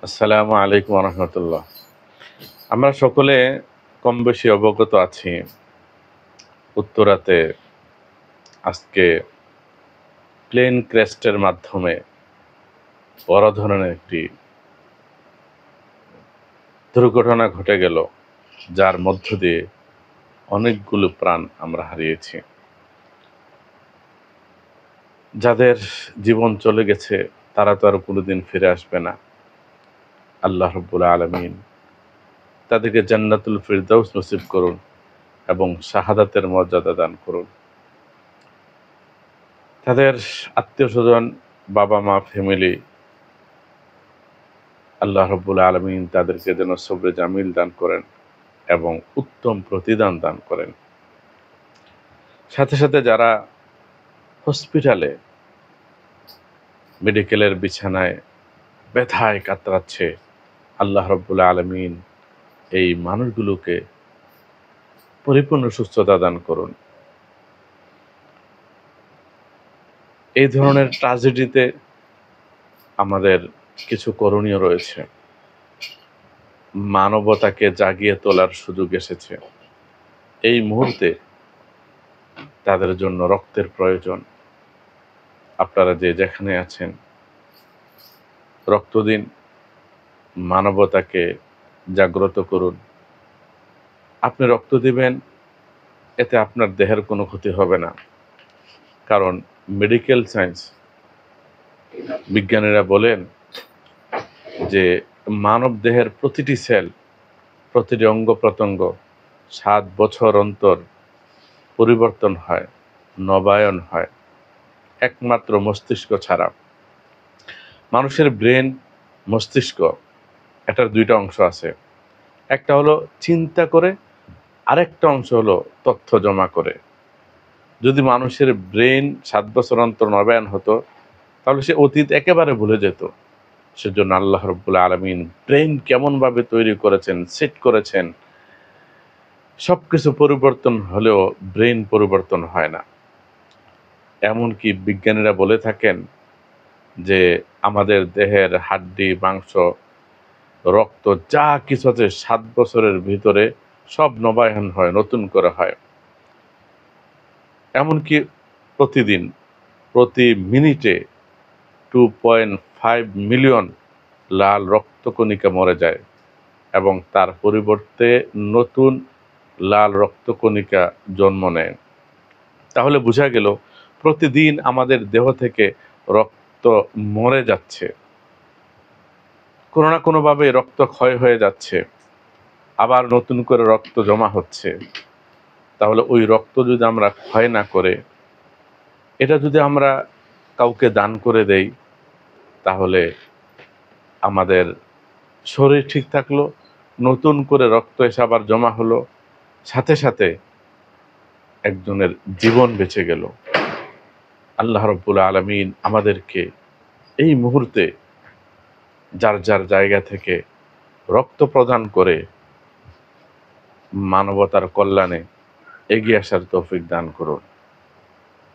আসসালামু আলাইকুম রহমতুল্লাহ। আমরা সকলে কম বেশি অবগত আছি, উত্তরাতে আজকে প্লেন ক্র্যাশের মাধ্যমে বড় ধরনের একটি দুর্ঘটনা ঘটে গেল, যার মধ্য দিয়ে অনেকগুলো প্রাণ আমরা হারিয়েছি। যাদের জীবন চলে গেছে তারা তো আর কোনোদিন ফিরে আসবে না। আল্লাহ রাব্বুল আলামিন তাদেরকে জান্নাতুল ফিরদাউস নসিব করুন এবং শাহাদাতের মর্যাদা দান করুন। তাদের আত্মীয়-স্বজন, বাবা-মা, ফ্যামিলি, আল্লাহ রাব্বুল আলামিন তাদেরকে যেন সবরে জামিল দান করেন এবং উত্তম প্রতিদান দান করেন। সাথে সাথে যারা হসপিটালে মেডিকেলের বিছানায় ব্যথায় কাতরাচ্ছে, আল্লাহ রাব্বুল আলামিন এই মানুষগুলোকে পরিপূর্ণ সুস্থতা দান করুন। এই ধরনের ট্র্যাজেডিতে আমাদের কিছু করণীয় রয়েছে। মানবতাকে জাগিয়ে তোলার সুযোগ এসেছে। এই মুহূর্তে তাদের জন্য রক্তের প্রয়োজন। আপনারা যে যেখানে আছেন রক্ত দিন, মানবতাকে জাগ্রত করুন। আপনি রক্ত দিবেন, এতে আপনার দেহের কোনো ক্ষতি হবে না। কারণ মেডিকেল সায়েন্স বিজ্ঞানীরা বলেন যে মানব দেহের প্রতিটি সেল, প্রতিটি অঙ্গ প্রত্যঙ্গ 7 বছর অন্তর পরিবর্তন হয়, নবায়ন হয়, একমাত্র মস্তিষ্ক ছাড়া। মানুষের ব্রেন, মস্তিষ্ক, এটার 2টা অংশ আছে। একটা হলো চিন্তা করে, আরেকটা অংশ হলো তথ্য জমা করে। যদি মানুষের ব্রেন 7 বছর অন্তর নবায়ন হতো, তাহলে সে অতীত একেবারে ভুলে যেত। সেজন্য আল্লাহ রাব্বুল আলামিন ব্রেন কেমনভাবে তৈরি করেছেন, সেট করেছেন, সবকিছু পরিবর্তন হলেও ব্রেন পরিবর্তন হয় না। এমনকি বিজ্ঞানীরা বলে থাকেন যে আমাদের দেহের হাড্ডি, মাংস, রক্ত যা কিছু আছে 7 বছরের ভিতরে সব নবায়ন হয়, নতুন করে হয়। এমনকি প্রতিদিন, প্রতি মিনিটে 2.5 মিলিয়ন লাল রক্তকণিকা মরে যায় এবং তার পরিবর্তে নতুন লাল রক্তকণিকা জন্ম নেয়। তাহলে বোঝা গেল প্রতিদিন আমাদের দেহ থেকে রক্ত মরে যাচ্ছে, কোনো না কোনোভাবে রক্ত ক্ষয় হয়ে যাচ্ছে, আবার নতুন করে রক্ত জমা হচ্ছে। তাহলে ওই রক্ত যদি আমরা ক্ষয় না করে এটা যদি আমরা কাউকে দান করে দেই, তাহলে আমাদের শরীর ঠিক থাকলো, নতুন করে রক্ত এসে আবার জমা হলো, সাথে সাথে একজনের জীবন বেঁচে গেল। আল্লাহ রাব্বুল আলামিন আমাদেরকে এই মুহূর্তে যার যার জায়গা থেকে রক্ত প্রদান করে মানবতার কল্যাণে এগিয়ে আসার তৌফিক দান করুন।